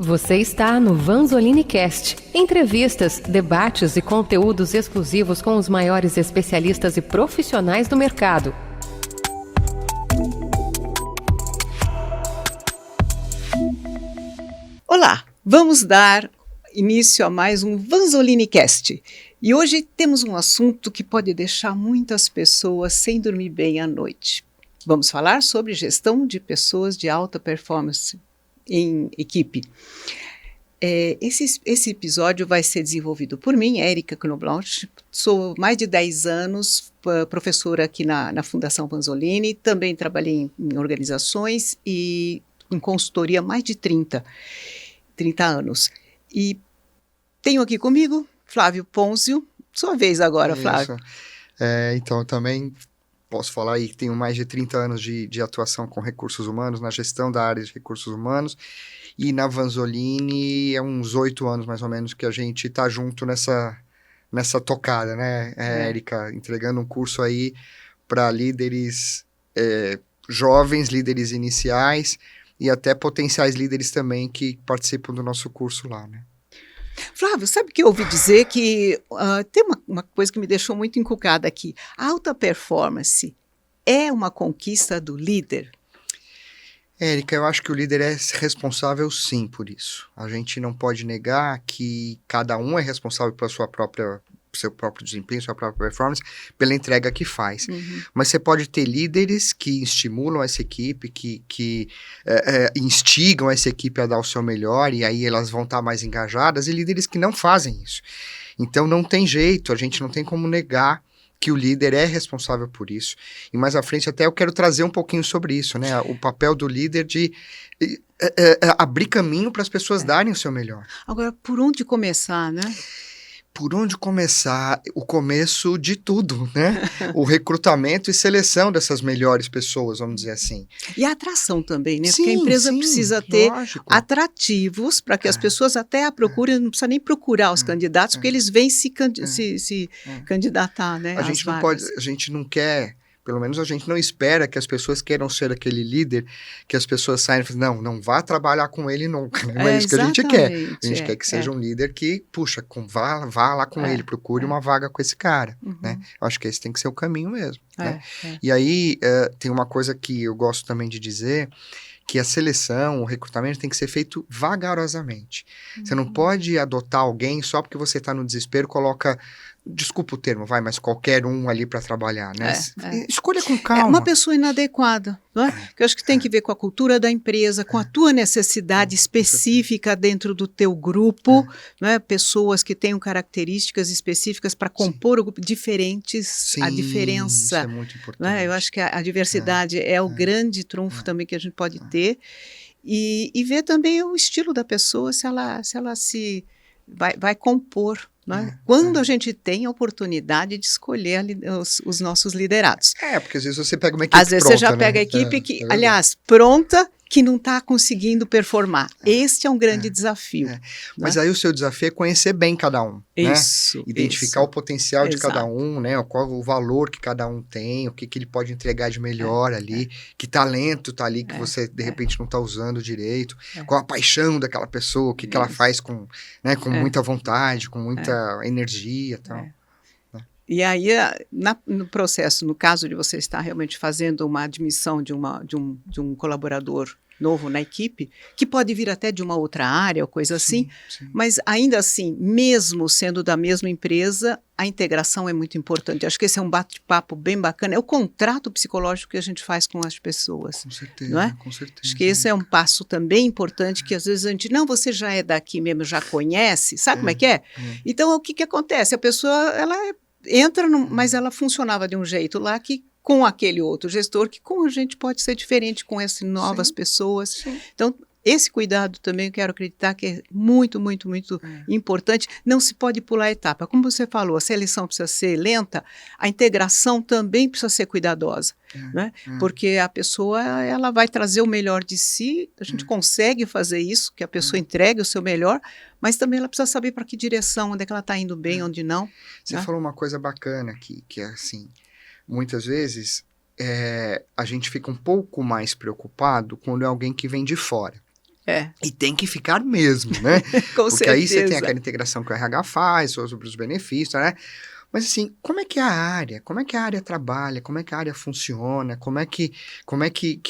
Você está no Vanzolini Cast. Entrevistas, debates e conteúdos exclusivos com os maiores especialistas e profissionais do mercado. Olá, vamos dar início a mais um Vanzolini Cast. E hoje temos um assunto que pode deixar muitas pessoas sem dormir bem à noite. Vamos falar sobre gestão de pessoas de alta performance em equipe. Esse episódio vai ser desenvolvido por mim, Érica Knobloch. Sou mais de 10 anos professora aqui na Fundação Vanzolini. Também trabalhei em organizações e em consultoria há mais de 30 anos. E tenho aqui comigo Flávio Ponzio. Sua vez agora, Flávio. Então, eu também posso falar aí que tenho mais de 30 anos de atuação com recursos humanos, na gestão da área de recursos humanos, e na Vanzolini é uns 8 anos, mais ou menos, que a gente está junto nessa tocada, né, Érica? Entregando um curso aí para líderes jovens, líderes iniciais, e até potenciais líderes também que participam do nosso curso lá, né? Flávio, sabe o que eu ouvi dizer? Que tem uma coisa que me deixou muito encucada aqui. A alta performance é uma conquista do líder? Érica, eu acho que o líder é responsável sim por isso. A gente não pode negar que cada um é responsável pela seu próprio desempenho, sua própria performance, pela entrega que faz. Uhum. Mas você pode ter líderes que estimulam essa equipe, que instigam essa equipe a dar o seu melhor, e aí elas vão estar mais engajadas, e líderes que não fazem isso. Então não tem jeito, a gente não tem como negar que o líder é responsável por isso. E mais à frente até eu quero trazer um pouquinho sobre isso, né? O papel do líder de abrir caminho para as pessoas darem o seu melhor. Agora, por onde começar, né? Por onde começar? O começo de tudo, né? O recrutamento e seleção dessas melhores pessoas, vamos dizer assim. E a atração também, né? Porque a empresa precisa ter atrativos para que as pessoas até a procurem, não precisa nem procurar os candidatos, porque eles vêm se candidatar, né? A gente não quer, pelo menos a gente não espera que as pessoas queiram ser aquele líder, que as pessoas saiam e falem, não vá trabalhar com ele nunca. Não é isso que a gente quer. A gente quer que seja um líder que, puxa, vá lá com ele, procure uma vaga com esse cara. Uhum. Né? Eu acho que esse tem que ser o caminho mesmo. Né? E aí, tem uma coisa que eu gosto também de dizer, que a seleção, o recrutamento tem que ser feito vagarosamente. Uhum. Você não pode adotar alguém só porque você está no desespero, coloca, desculpa o termo, mas qualquer um ali para trabalhar, né? Escolha com calma. É uma pessoa inadequada, não é? Que eu acho que tem que ver com a cultura da empresa, com a tua necessidade específica dentro do teu grupo, não é? Pessoas que tenham características específicas para compor o grupo, diferentes, Sim, a diferença. Isso é muito importante. Não é? Eu acho que a diversidade é o grande trunfo também que a gente pode ter, e ver também o estilo da pessoa, se ela vai compor. Quando a gente tem a oportunidade de escolher os nossos liderados. Porque às vezes você pega uma equipe pronta. Às vezes você já pega a equipe que, aliás, pronta, que não está conseguindo performar. Este é um grande desafio. Mas aí o seu desafio é conhecer bem cada um. Isso. Né? Identificar o potencial de cada um, né? Qual o valor que cada um tem, o que ele pode entregar de melhor ali, que talento está ali que você, de repente, não está usando direito, qual a paixão daquela pessoa, o que ela faz com muita vontade, com muita energia e tal. E aí, no processo, no caso de você estar realmente fazendo uma admissão de um colaborador novo na equipe, que pode vir até de uma outra área ou coisa assim, mas ainda assim, mesmo sendo da mesma empresa, a integração é muito importante. Acho que esse é um bate-papo bem bacana, é o contrato psicológico que a gente faz com as pessoas. Com certeza, não é? Com certeza. Acho que esse é um passo também importante, que às vezes a gente, você já é daqui mesmo, já conhece, sabe como é que é? Então, o que acontece? A pessoa, ela entra, mas ela funcionava de um jeito lá que com aquele outro gestor, que com a gente pode ser diferente com essas novas pessoas. Sim. Então, esse cuidado também eu quero acreditar que é muito, muito, muito importante. Não se pode pular etapa. Como você falou, a seleção precisa ser lenta, a integração também precisa ser cuidadosa. Né? Porque a pessoa ela vai trazer o melhor de si, a gente consegue fazer isso, que a pessoa entregue o seu melhor, mas também ela precisa saber para que direção, onde é que ela está indo bem, onde não. Você falou uma coisa bacana que é assim, muitas vezes a gente fica um pouco mais preocupado quando é alguém que vem de fora. E tem que ficar mesmo, né? Com Porque aí você tem certeza. aquela integração que o RH faz sobre os benefícios, né? Mas assim, como é que é a área? Como é que a área trabalha? Como é que a área funciona? Como é que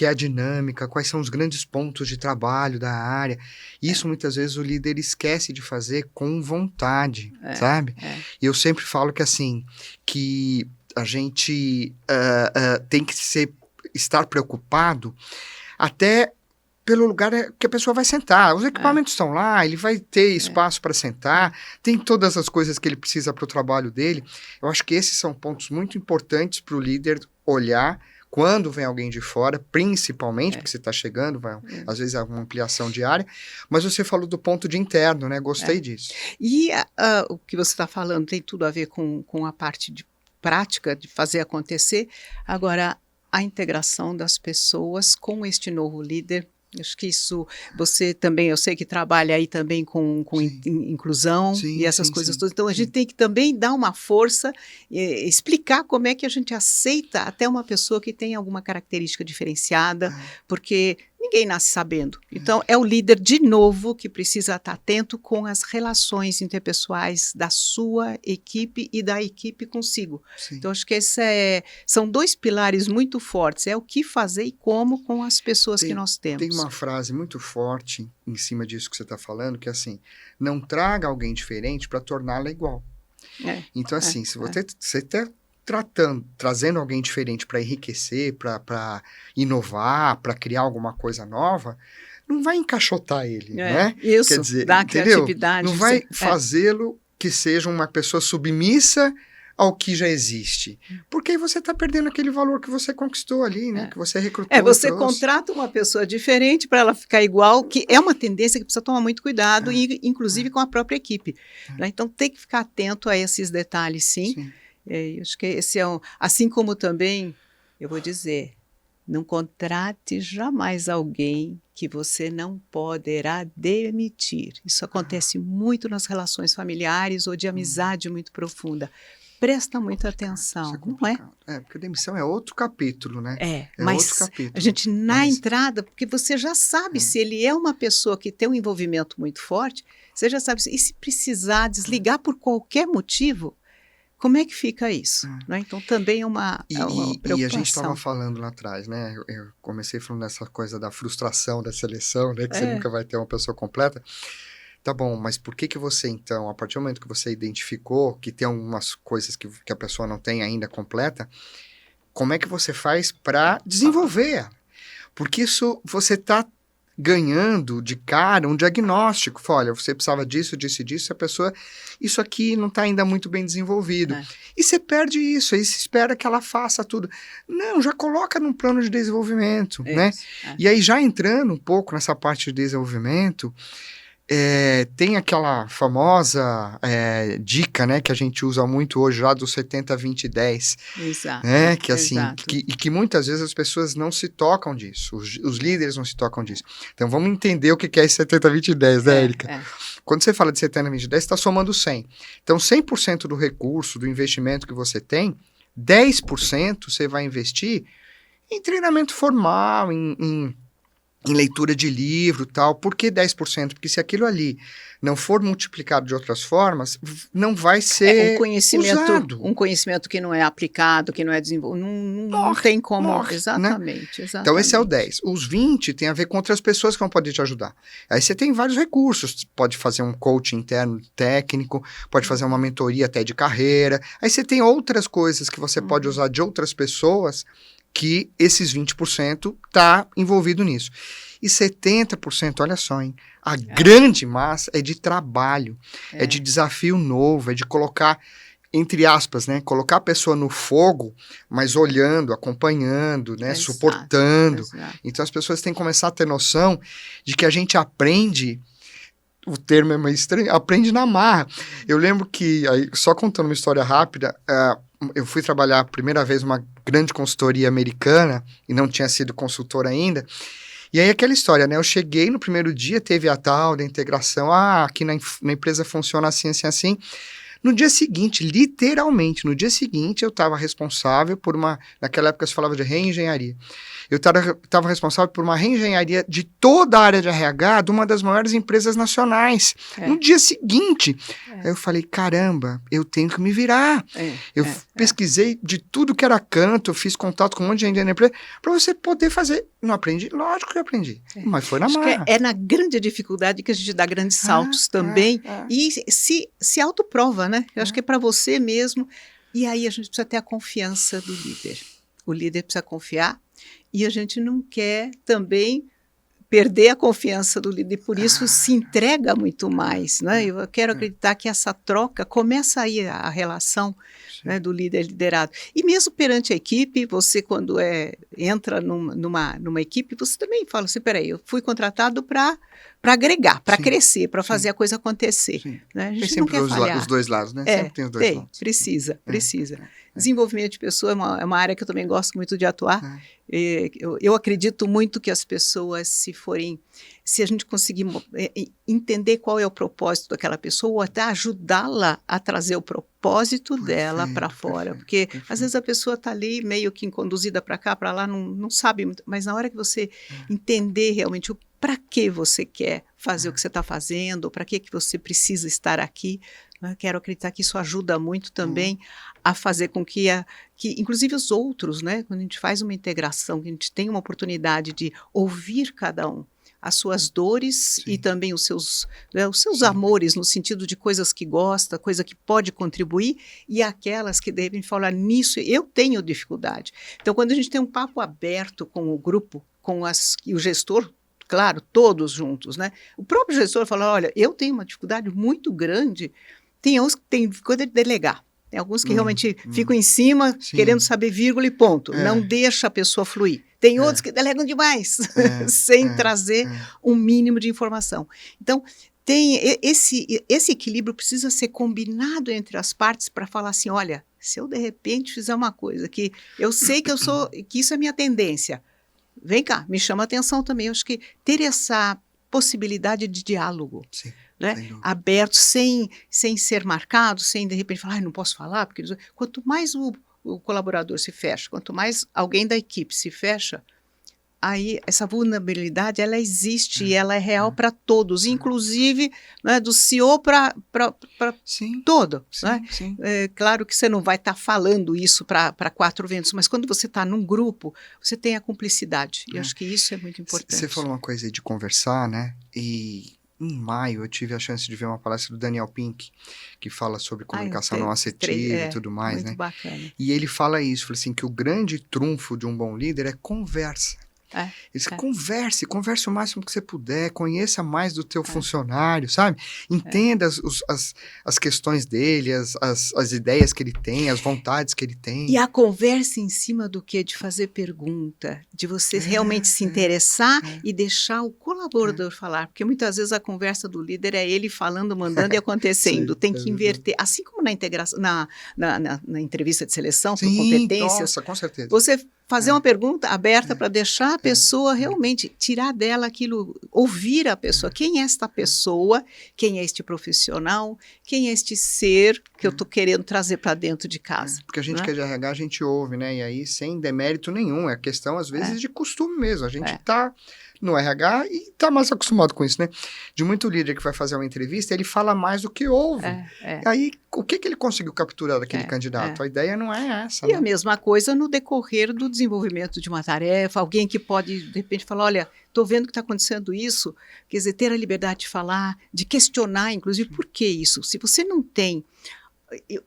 é a dinâmica? Quais são os grandes pontos de trabalho da área? Isso muitas vezes o líder esquece de fazer com vontade, sabe? E eu sempre falo que assim, que a gente tem que estar preocupado até pelo lugar que a pessoa vai sentar. Os equipamentos estão lá, ele vai ter espaço para sentar, tem todas as coisas que ele precisa para o trabalho dele. Eu acho que esses são pontos muito importantes para o líder olhar quando vem alguém de fora, principalmente, porque você está chegando, às vezes é uma ampliação de área, mas você falou do ponto de interno, né? Gostei disso. E o que você está falando tem tudo a ver com a parte de prática, de fazer acontecer. Agora, a integração das pessoas com este novo líder, acho que isso, você também, eu sei que trabalha aí também com inclusão e essas coisas todas, então a gente tem que também dar uma força, explicar como é que a gente aceita até uma pessoa que tem alguma característica diferenciada, porque ninguém nasce sabendo. Então, é o líder, de novo, que precisa estar atento com as relações interpessoais da sua equipe e da equipe consigo. Então, acho que são dois pilares muito fortes, é o que fazer e como com as pessoas que nós temos. Tem uma frase muito forte em cima disso que você está falando, que é assim, não traga alguém diferente para torná-la igual. Então, assim, se você está trazendo alguém diferente para enriquecer, para inovar, para criar alguma coisa nova, não vai encaixotar ele, né? Isso, quer dizer, dá entendeu? criatividade. Não vai fazê-lo que seja uma pessoa submissa ao que já existe. Porque aí você está perdendo aquele valor que você conquistou ali, né? Que você recrutou. Você contrata uma pessoa diferente para ela ficar igual, que é uma tendência que precisa tomar muito cuidado, e inclusive com a própria equipe. Né? Então, tem que ficar atento a esses detalhes, sim. Acho que esse assim como também, eu vou dizer, não contrate jamais alguém que você não poderá demitir. Isso acontece muito nas relações familiares ou de amizade muito profunda. Presta muita atenção, não é? Porque a demissão é outro capítulo, né? Mas outro capítulo. A gente, entrada, porque você já sabe se ele é uma pessoa que tem um envolvimento muito forte, você já sabe, e se precisar desligar por qualquer motivo, como é que fica isso? Né? Então, também é uma preocupação. E a gente estava falando lá atrás, né? Eu comecei falando dessa coisa da frustração da seleção, né? Que você nunca vai ter uma pessoa completa. Tá bom, mas por que você, então, a partir do momento que você identificou que tem algumas coisas que a pessoa não tem ainda completa, como é que você faz para desenvolver? Porque isso você está ganhando de cara um diagnóstico. Olha, você precisava disso, disso e disso, a pessoa, isso aqui não está ainda muito bem desenvolvido. E você perde isso, aí você espera que ela faça tudo. Não, já coloca num plano de desenvolvimento, né? E aí, já entrando um pouco nessa parte de desenvolvimento, tem aquela famosa dica, né, que a gente usa muito hoje, lá do 70, 20, 10. Exato. Né, que assim, que muitas vezes as pessoas não se tocam disso, os líderes não se tocam disso. Então vamos entender o que é esse 70, 20, 10, né, Érica? Quando você fala de 70, 20, 10, você está somando 100. Então 100% do recurso, do investimento que você tem, 10% você vai investir em treinamento formal, em leitura de livro e tal. Por que 10%? Porque se aquilo ali não for multiplicado de outras formas, não vai ser usado. Um conhecimento que não é aplicado, que não é desenvolvido, não tem como. Morre, exatamente. Então esse é o 10. Os 20 tem a ver com outras pessoas que vão poder te ajudar. Aí você tem vários recursos. Pode fazer um coaching interno técnico, pode fazer uma mentoria até de carreira. Aí você tem outras coisas que você pode usar de outras pessoas, que esses 20% está envolvido nisso. E 70%, olha só, hein? A grande massa é de trabalho, é de desafio novo, é de colocar, entre aspas, né? Colocar a pessoa no fogo, mas olhando, acompanhando, né? Suportando. Então as pessoas têm que começar a ter noção de que a gente aprende, o termo é meio estranho, aprende na marra. Eu lembro que, aí, só contando uma história rápida, eu fui trabalhar a primeira vez numa grande consultoria americana e não tinha sido consultor ainda. E aí aquela história, né? Eu cheguei no primeiro dia, teve a tal da integração. Aqui na empresa funciona assim, assim, assim. No dia seguinte, literalmente, no dia seguinte, eu estava responsável por naquela época se falava de reengenharia. Eu estava responsável por uma reengenharia de toda a área de RH de uma das maiores empresas nacionais. No dia seguinte, eu falei, caramba, eu tenho que me virar. Eu pesquisei de tudo que era canto, eu fiz contato com um monte de gente na empresa, para você poder fazer. Não aprendi? Lógico que eu aprendi, mas foi na marra. É na grande dificuldade que a gente dá grandes saltos também, e se autoprova, né? Eu acho que é para você mesmo, e aí a gente precisa ter a confiança do líder. O líder precisa confiar, e a gente não quer também perder a confiança do líder, por isso se entrega muito mais, né? Eu quero acreditar que essa troca começa aí a relação, né, do líder liderado. E mesmo perante a equipe, você quando entra numa equipe, você também fala assim, peraí, eu fui contratado para agregar, para crescer, para fazer a coisa acontecer. Né? A gente tem não sempre quer falhar. os dois lados, né? Sempre tem os dois lados. Precisa. Desenvolvimento de pessoa é uma área que eu também gosto muito de atuar. Eu acredito muito que as pessoas, se a gente conseguir entender qual é o propósito daquela pessoa, ou até ajudá-la a trazer o propósito dela para fora, porque às vezes a pessoa está ali meio que conduzida para cá, para lá, não sabe muito, mas na hora que você entender realmente para que você quer fazer o que você está fazendo, para que você precisa estar aqui, né? Quero acreditar que isso ajuda muito também a fazer com que inclusive os outros, né? Quando a gente faz uma integração, que a gente tem uma oportunidade de ouvir cada um, as suas dores e também os seus amores, no sentido de coisas que gosta, coisa que pode contribuir, e aquelas que devem falar nisso, eu tenho dificuldade. Então, quando a gente tem um papo aberto com o grupo, e o gestor, claro, todos juntos, né? O próprio gestor fala, olha, eu tenho uma dificuldade muito grande, tem uns que tem coisa de delegar. Tem alguns que realmente ficam em cima, querendo saber vírgula e ponto. Não deixa a pessoa fluir. Tem outros que delegam demais, sem trazer um mínimo de informação. Então, esse equilíbrio precisa ser combinado entre as partes para falar assim, olha, se eu de repente fizer uma coisa que eu sei que isso é minha tendência, vem cá, me chama a atenção também. Eu acho que ter essa possibilidade de diálogo, né? Aberto, sem ser marcado, sem de repente falar, não posso falar, porque quanto mais o colaborador se fecha, quanto mais alguém da equipe se fecha, aí essa vulnerabilidade ela existe e ela é real para todos, inclusive, né, do CEO para todo. Né? É claro que você não vai estar falando isso para 4 ventos, mas quando você está num grupo, você tem a cumplicidade. E acho que isso é muito importante. Você falou uma coisa aí de conversar, né? E em maio eu tive a chance de ver uma palestra do Daniel Pink, que fala sobre comunicação não assertiva e tudo mais, muito né? Bacana. E ele fala isso, fala assim, que o grande trunfo de um bom líder é conversa. Converse o máximo que você puder, conheça mais do teu funcionário, sabe? Entenda as questões dele, as ideias que ele tem, as vontades que ele tem. E a conversa em cima do quê? De fazer pergunta, de você realmente se interessar e deixar o colaborador falar, porque muitas vezes a conversa do líder é ele falando, mandando e acontecendo. Tem que inverter, assim como na integração, na entrevista de seleção, por competências. Nossa, com certeza. Você fazer uma pergunta aberta para deixar a pessoa realmente tirar dela aquilo, ouvir a pessoa. Quem é esta pessoa? Quem é este profissional? Quem é este ser que eu estou querendo trazer para dentro de casa? Porque a gente que é de RH, a gente ouve, né? E aí, sem demérito nenhum, é questão, às vezes, de costume mesmo. A gente está no RH e está mais acostumado com isso, né? De muito líder que vai fazer uma entrevista, ele fala mais do que ouve. E aí, o que ele conseguiu capturar daquele candidato? A ideia não é essa. E a mesma coisa no decorrer do desenvolvimento de uma tarefa, alguém que pode, de repente, falar, olha, estou vendo que está acontecendo isso, quer dizer, ter a liberdade de falar, de questionar, inclusive, por que isso? Se você não tem...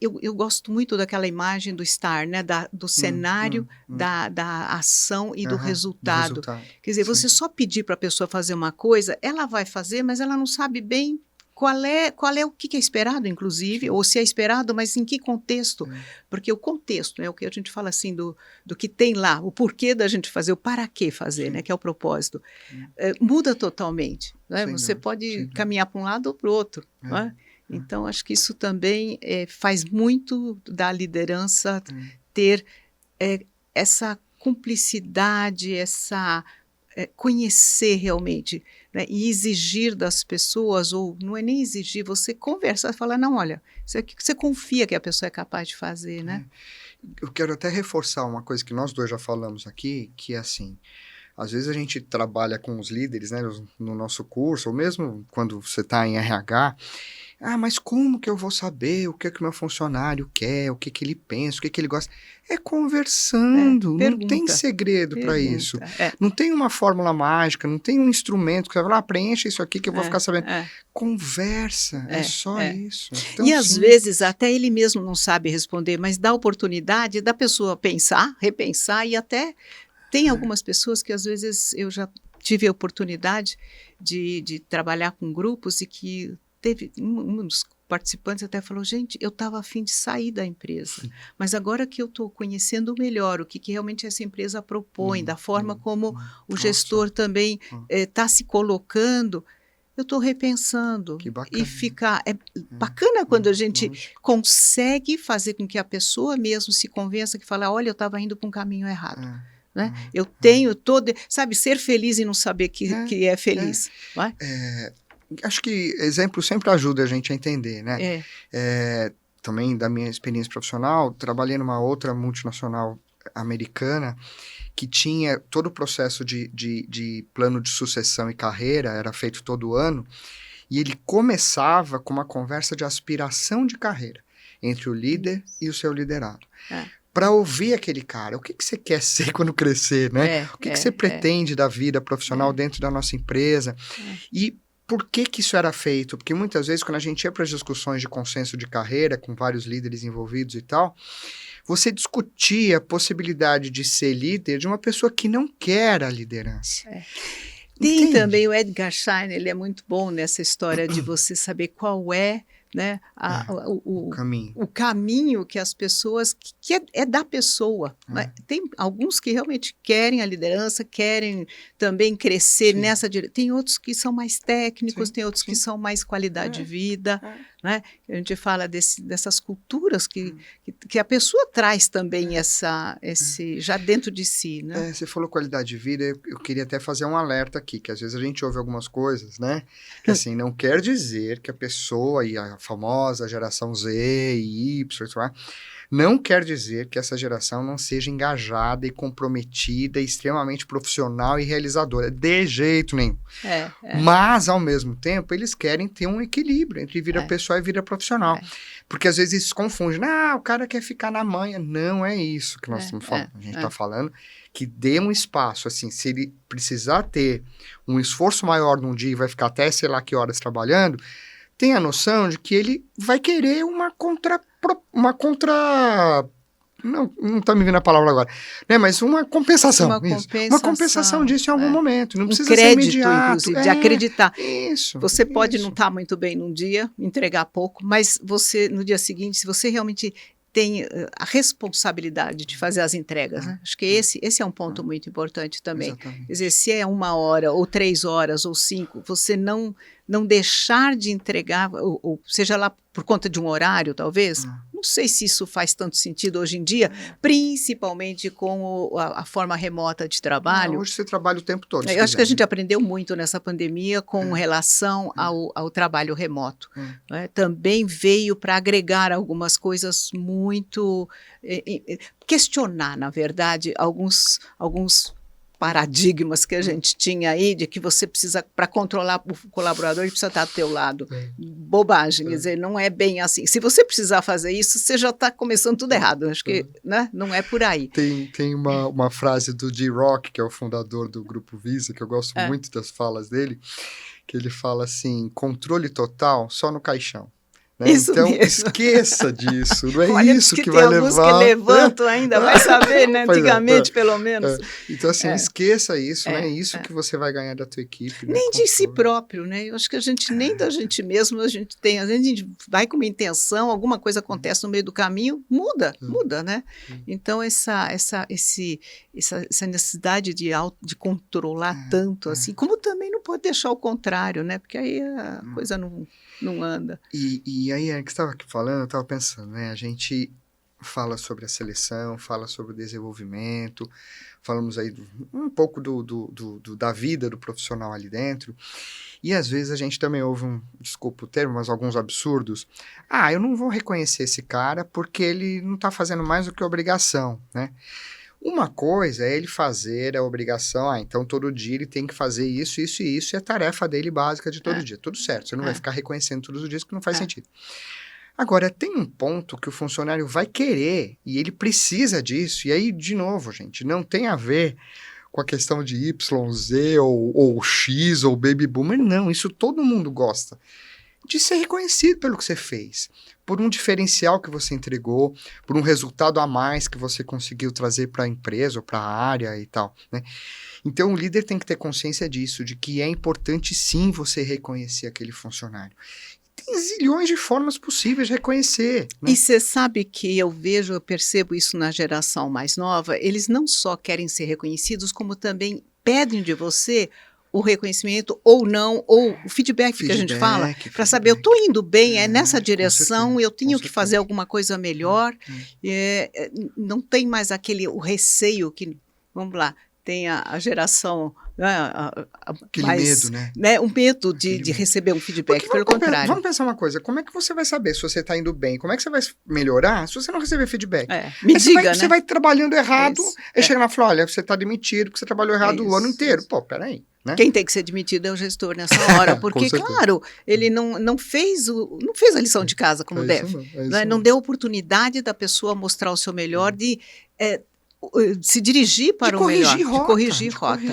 Eu gosto muito daquela imagem do STAR, né? Do cenário, da ação e do resultado. Quer dizer, você só pedir para a pessoa fazer uma coisa, ela vai fazer, mas ela não sabe bem qual é o que é esperado, inclusive, ou se é esperado, mas em que contexto. Porque o contexto, né, o que a gente fala assim do que tem lá, o porquê da gente fazer, o para que fazer, né, que é o propósito, muda totalmente. Né? Você pode caminhar para um lado ou para o outro. Não é? Então, acho que isso também faz muito da liderança ter essa cumplicidade, essa conhecer realmente, né, e exigir das pessoas, ou não é nem exigir, você conversar, falar, não, olha, isso aqui que você confia que a pessoa é capaz de fazer, né? Eu quero até reforçar uma coisa que nós dois já falamos aqui, que é assim, às vezes a gente trabalha com os líderes, né, no nosso curso, ou mesmo quando você está em RH, mas como que eu vou saber o que que o meu funcionário quer, o que que ele pensa, o que que ele gosta? É conversando, não tem segredo para isso. Não tem uma fórmula mágica, não tem um instrumento que você vai falar, preencha isso aqui que eu vou ficar sabendo. Conversa, é só isso. Então, e às vezes até ele mesmo não sabe responder, mas dá oportunidade da pessoa pensar, repensar, e até tem algumas pessoas que às vezes eu já tive a oportunidade de trabalhar com grupos e que teve um dos participantes até falou, gente, eu estava a fim de sair da empresa, mas agora que eu estou conhecendo melhor o que realmente essa empresa propõe, da forma como o gestor também está se colocando, eu estou repensando. E ficar... É bacana quando a gente consegue fazer com que a pessoa mesmo se convença, que fala, olha, eu estava indo para um caminho errado. Né? Eu tenho todo... Sabe, ser feliz e não saber que é feliz. Acho que exemplo sempre ajuda a gente a entender, né? Também da minha experiência profissional, trabalhei numa outra multinacional americana que tinha todo o processo de plano de sucessão e carreira, era feito todo ano, e ele começava com uma conversa de aspiração de carreira entre o líder e o seu liderado. Para ouvir aquele cara, o que você quer ser quando crescer, né? O que você pretende da vida profissional dentro da nossa empresa? E por que isso era feito? Porque muitas vezes, quando a gente ia para as discussões de consenso de carreira, com vários líderes envolvidos e tal, você discutia a possibilidade de ser líder de uma pessoa que não quer a liderança. Tem também o Edgar Schein, ele é muito bom nessa história de você saber qual é, né, o caminho que as pessoas, que é da pessoa. Né? Tem alguns que realmente querem a liderança, querem também crescer nessa direção. Tem outros que são mais técnicos, tem outros que são mais qualidade de vida. Né? A gente fala dessas culturas que a pessoa traz também esse já dentro de si. Né? Você falou qualidade de vida, eu queria até fazer um alerta aqui, que às vezes a gente ouve algumas coisas, né? Que assim, não quer dizer que a pessoa e a famosa geração Z e Y, não quer dizer que essa geração não seja engajada e comprometida, extremamente profissional e realizadora, de jeito nenhum. Mas, ao mesmo tempo, eles querem ter um equilíbrio entre vida pessoal e vida profissional. Porque às vezes isso se confunde. O cara quer ficar na manha. Não é isso que nós estamos falando. A gente está falando que dê um espaço, assim, se ele precisar ter um esforço maior num dia e vai ficar até sei lá que horas trabalhando, tem a noção de que ele vai querer uma contra... Não está me vindo a palavra agora, né? Mas uma compensação. Uma compensação disso em algum momento. Não precisa ser imediato. Inclusive, de acreditar. Isso. Você pode não estar muito bem num dia, entregar pouco, mas você, no dia seguinte, se você realmente tem a responsabilidade de fazer as entregas, né? Acho que esse é um ponto muito importante também. Exatamente. Quer dizer, se é 1 hora, ou 3 horas, ou 5, você não deixar de entregar, ou seja lá por conta de um horário, talvez. Não sei se isso faz tanto sentido hoje em dia, principalmente com a forma remota de trabalho. Hoje você trabalha o tempo todo. Eu acho que a gente aprendeu muito nessa pandemia com relação ao trabalho remoto. Né? Também veio para agregar algumas coisas muito... questionar, na verdade, alguns paradigmas que a gente tinha aí, de que você precisa, para controlar o colaborador, ele precisa estar do teu lado. Bobagem, quer dizer, não é bem assim. Se você precisar fazer isso, você já está começando tudo errado. Acho que né, não é por aí. Tem uma frase do D-Rock, que é o fundador do Grupo Visa, que eu gosto muito das falas dele, que ele fala assim, controle total só no caixão. Né? Então, mesmo. Esqueça disso, não é Olha, isso que Tem vai alguns que levantam ainda, vai saber, né? Antigamente, pelo menos. Então, assim, esqueça isso, não é isso que você vai ganhar da tua equipe. Nem de si próprio, né? Eu acho que a gente, nem da gente mesmo, a gente tem, às vezes a gente vai com uma intenção, alguma coisa acontece no meio do caminho, muda, né? Então, essa necessidade de controlar tanto, assim, como também não pode deixar o contrário, né? Porque aí a coisa não anda. E aí, que você estava aqui falando, eu estava pensando, né? A gente fala sobre a seleção, fala sobre o desenvolvimento, falamos aí um pouco da vida do profissional ali dentro. E às vezes a gente também ouve desculpa o termo, mas alguns absurdos. Eu não vou reconhecer esse cara porque ele não está fazendo mais do que obrigação, né? Uma coisa é ele fazer a obrigação, então todo dia ele tem que fazer isso, isso e isso, e a tarefa dele básica de todo dia. Tudo certo, você não vai ficar reconhecendo todos os dias, que não faz sentido. Agora, tem um ponto que o funcionário vai querer, e ele precisa disso, e aí, de novo, gente, não tem a ver com a questão de Y, Z, ou X, ou Baby Boomer, não, isso todo mundo gosta. De ser reconhecido pelo que você fez, por um diferencial que você entregou, por um resultado a mais que você conseguiu trazer para a empresa ou para a área e tal, né? Então, o líder tem que ter consciência disso, de que é importante sim você reconhecer aquele funcionário. Tem zilhões de formas possíveis de reconhecer, né? E você sabe que eu percebo isso na geração mais nova, eles não só querem ser reconhecidos, como também pedem de você o reconhecimento ou não, ou o feedback que a gente fala, para saber, eu estou indo bem, é nessa direção, eu tenho que fazer alguma coisa melhor, não tem mais o receio que, vamos lá, tem a geração... Aquele mais, medo, né? Um medo de receber um feedback, porque, pelo contrário. Vamos pensar uma coisa, como é que você vai saber se você está indo bem? Como é que você vai melhorar se você não receber feedback? Me diga, né? Você vai trabalhando errado, aí chega lá e fala, olha, você está demitido porque você trabalhou errado o ano inteiro. Pô, peraí. Né? Quem tem que ser demitido é o gestor nessa hora, porque, claro, ele não fez a lição de casa como deve. Não deu oportunidade da pessoa mostrar o seu melhor, de se dirigir para o melhor, de corrigir rota.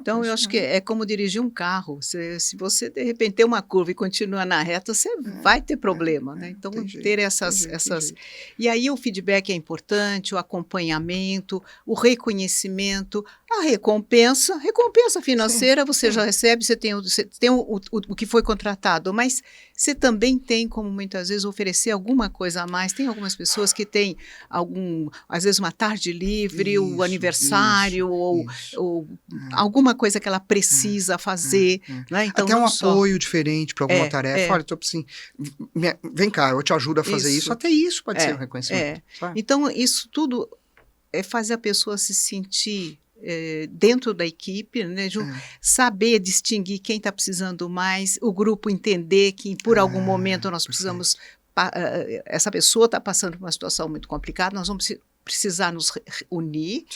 Então, eu acho que é como dirigir um carro. Se você, de repente, tem uma curva e continua na reta, você vai ter problema. Né? Então, ter essas... E aí, o feedback é importante, o acompanhamento, o reconhecimento, a recompensa financeira, você já recebe, você tem o que foi contratado, mas você também tem como, muitas vezes, oferecer alguma coisa a mais. Tem algumas pessoas que têm às vezes, uma tarde livre, o aniversário, ou alguma coisa que ela precisa fazer. Né? Então, até um apoio diferente para alguma tarefa. Olha, assim, vem cá, eu te ajudo a fazer isso. Até isso pode ser um reconhecimento. Então, isso tudo é fazer a pessoa se sentir dentro da equipe, né, saber distinguir quem está precisando mais, o grupo entender que por algum momento nós precisamos, essa pessoa está passando por uma situação muito complicada, nós vamos precisar nos unir,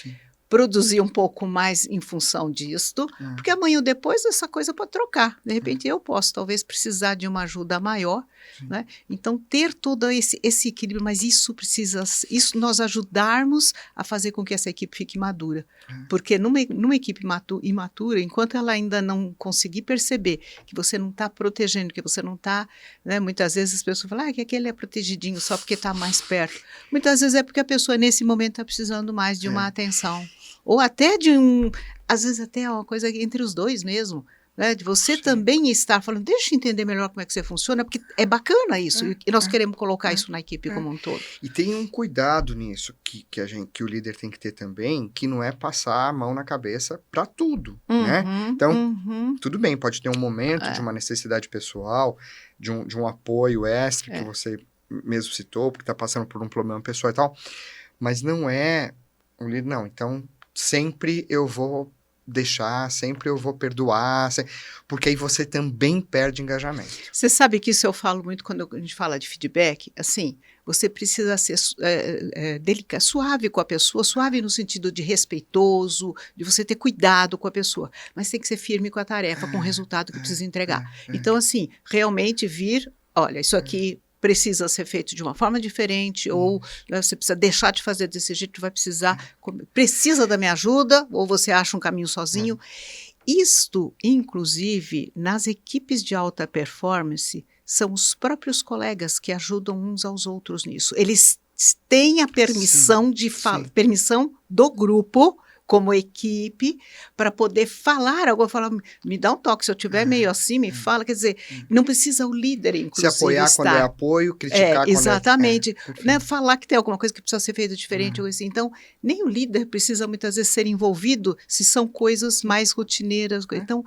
produzir um pouco mais em função disto, porque amanhã ou depois essa coisa pode trocar. De repente eu posso talvez precisar de uma ajuda maior, né? Então ter todo esse equilíbrio, mas isso nós ajudarmos a fazer com que essa equipe fique madura. Porque numa equipe imatura, enquanto ela ainda não conseguir perceber que você não está protegendo, que você não está, né? Muitas vezes as pessoas falam que aquele é protegidinho só porque está mais perto. Muitas vezes é porque a pessoa nesse momento está precisando mais de uma atenção. Ou até às vezes até uma coisa entre os dois mesmo, né? De você também estar falando, deixa eu entender melhor como é que você funciona, porque é bacana isso, e nós queremos colocar isso na equipe como um todo. E tem um cuidado nisso que o líder tem que ter também, que não é passar a mão na cabeça para tudo, né? Então, tudo bem, pode ter um momento de uma necessidade pessoal, de um apoio extra que você mesmo citou, porque está passando por um problema pessoal e tal, mas não é o líder, não, então sempre eu vou deixar, sempre eu vou perdoar, porque aí você também perde engajamento. Você sabe que isso eu falo muito quando a gente fala de feedback, assim, você precisa ser delicado, suave com a pessoa, suave no sentido de respeitoso, de você ter cuidado com a pessoa, mas tem que ser firme com a tarefa, com o resultado que precisa entregar. Então, assim, realmente olha, isso aqui precisa ser feito de uma forma diferente, ou você precisa deixar de fazer desse jeito, precisa da minha ajuda, ou você acha um caminho sozinho. Isto, inclusive, nas equipes de alta performance, são os próprios colegas que ajudam uns aos outros nisso. Eles têm a permissão permissão do grupo, como equipe, para poder falar algo, me dá um toque, se eu estiver meio assim, me fala, quer dizer, não precisa o líder, inclusive, se apoiar quando é apoio, criticar quando exatamente, né, falar que tem alguma coisa que precisa ser feita diferente, ou assim. Então, nem o líder precisa muitas vezes ser envolvido se são coisas mais rotineiras, então,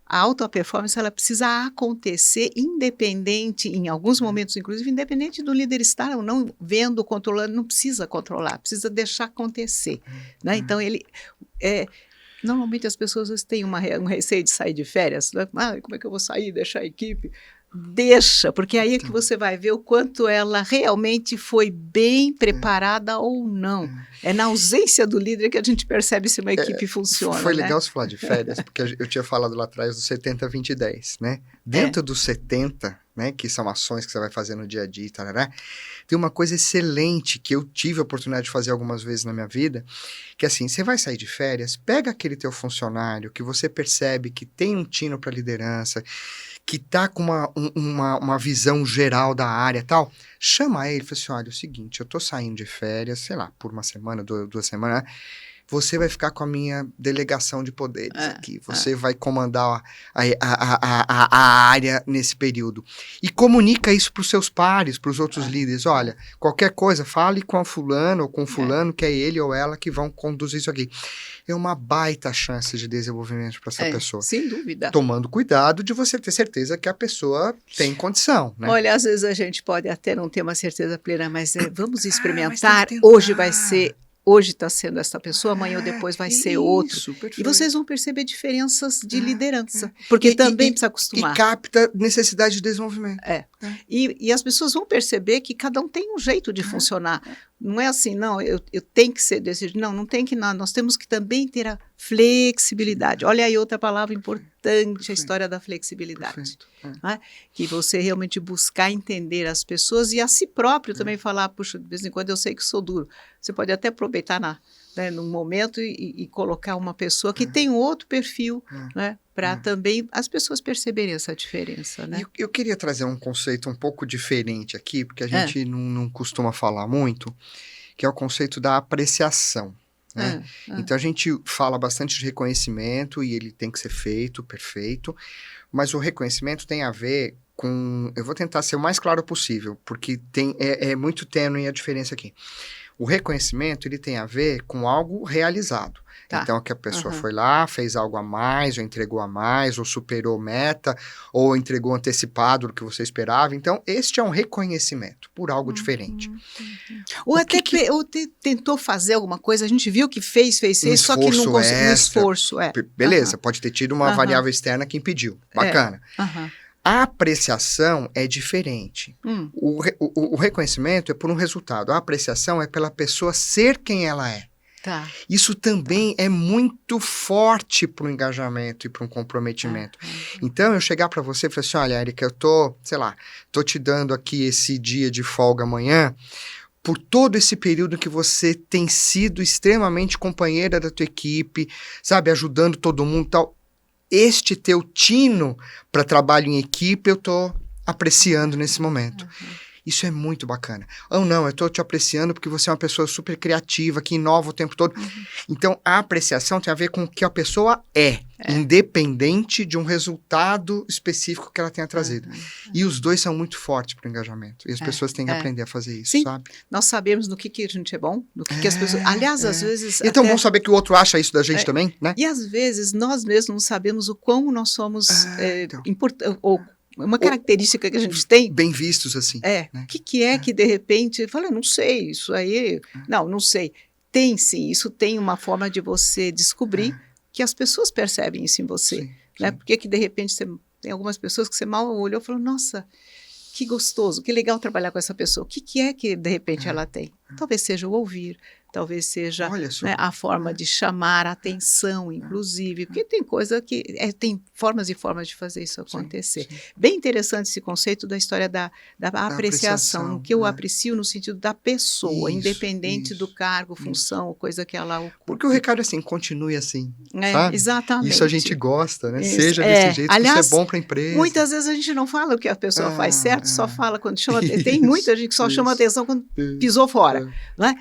a alta performance ela precisa acontecer independente, em alguns momentos, inclusive, independente do líder estar ou não vendo, controlando, não precisa controlar, precisa deixar acontecer. Né? Então, normalmente as pessoas às vezes, têm um receio de sair de férias. Né? Como é que eu vou sair, deixar a equipe? Deixa, porque aí é que você vai ver o quanto ela realmente foi bem preparada ou não. É na ausência do líder que a gente percebe se uma equipe funciona. Foi né? legal você falar de férias, porque eu tinha falado lá atrás do 70, 20 e 10, né? Dentro dos 70, né, que são ações que você vai fazer no dia a dia, tarará, tem uma coisa excelente que eu tive a oportunidade de fazer algumas vezes na minha vida, que assim, você vai sair de férias, pega aquele teu funcionário que você percebe que tem um tino para liderança, que tá com uma visão geral da área e tal, chama ele e fala assim, olha, é o seguinte, eu tô saindo de férias, sei lá, por uma semana, 2 semanas, você vai ficar com a minha delegação de poderes aqui, você vai comandar a área nesse período. E comunica isso para os seus pares, para os outros líderes, olha, qualquer coisa, fale com a fulano ou com o fulano, que é ele ou ela que vão conduzir isso aqui. É uma baita chance de desenvolvimento para essa pessoa. Sem dúvida. Tomando cuidado de você ter certeza que a pessoa tem condição, né? Olha, às vezes a gente pode até não ter uma certeza plena, mas vamos experimentar, hoje vai ser... Hoje está sendo essa pessoa, amanhã ou depois vai ser outro. Perfeito. E vocês vão perceber diferenças de liderança, porque também precisa acostumar. E capta necessidade de desenvolvimento. E as pessoas vão perceber que cada um tem um jeito de funcionar. Não é assim, não, eu tenho que ser desse jeito. Não tem que nada. Nós temos que também ter a flexibilidade. Olha aí outra palavra importante, a história da flexibilidade. Né? Que você realmente buscar entender as pessoas e a si próprio também falar, puxa, de vez em quando eu sei que sou duro. Você pode até aproveitar num momento e colocar uma pessoa que tem um outro perfil, né? Para também as pessoas perceberem essa diferença. Né? Eu queria trazer um conceito um pouco diferente aqui, porque a gente não costuma falar muito, que é o conceito da apreciação. Né? Então, a gente fala bastante de reconhecimento e ele tem que ser feito, perfeito, mas o reconhecimento tem a ver com... Eu vou tentar ser o mais claro possível, porque é muito tênue a diferença aqui. O reconhecimento, ele tem a ver com algo realizado. Tá. Então, que a pessoa foi lá, fez algo a mais, ou entregou a mais, ou superou meta, ou entregou antecipado do que você esperava. Então, este é um reconhecimento por algo diferente. Ou até tentou fazer alguma coisa, a gente viu que fez, só que não conseguiu. Um esforço, Beleza, pode ter tido uma variável externa que impediu. Bacana. A apreciação é diferente. O reconhecimento é por um resultado. A apreciação é pela pessoa ser quem ela é. Tá. Isso também é muito forte para o engajamento e para um comprometimento. Então, eu chegar para você e falar assim, olha, Érica, eu tô te dando aqui esse dia de folga amanhã, por todo esse período que você tem sido extremamente companheira da tua equipe, sabe, ajudando todo mundo e tal. Este teu tino para trabalho em equipe, eu tô apreciando nesse momento. Isso é muito bacana. Ou não, eu estou te apreciando porque você é uma pessoa super criativa, que inova o tempo todo. Então, a apreciação tem a ver com o que a pessoa é, independente de um resultado específico que ela tenha trazido. E os dois são muito fortes para o engajamento. E as pessoas têm que aprender a fazer isso, Sim. sabe? Nós sabemos no que a gente é bom, no que as pessoas... Aliás, às vezes... É tão bom saber que o outro acha isso da gente também, né? E às vezes, nós mesmos não sabemos o quão nós somos importantes, ou uma característica que a gente tem... Bem vistos, assim. Né? O que é que, de repente... Eu falo, não sei, isso aí... Não sei. Tem, sim. Isso tem uma forma de você descobrir que as pessoas percebem isso em você. Sim, né? Porque que, de repente, tem algumas pessoas que você mal olhou e falou, nossa, que gostoso, que legal trabalhar com essa pessoa. O que é que, de repente, ela tem? Talvez seja o ouvir, talvez seja a forma de chamar a atenção, inclusive, porque tem coisa que... tem formas e formas de fazer isso acontecer. Sim. Bem interessante esse conceito da história da apreciação, que eu aprecio no sentido da pessoa, independente do cargo, função, coisa que ela ocupa. Porque o recado é assim, continue assim, sabe? Exatamente. Isso a gente gosta, né? Seja desse jeito, aliás, isso é bom para a empresa. Muitas vezes a gente não fala o que a pessoa faz certo, só fala quando chama... Tem muita gente que só chama atenção quando pisou fora, né?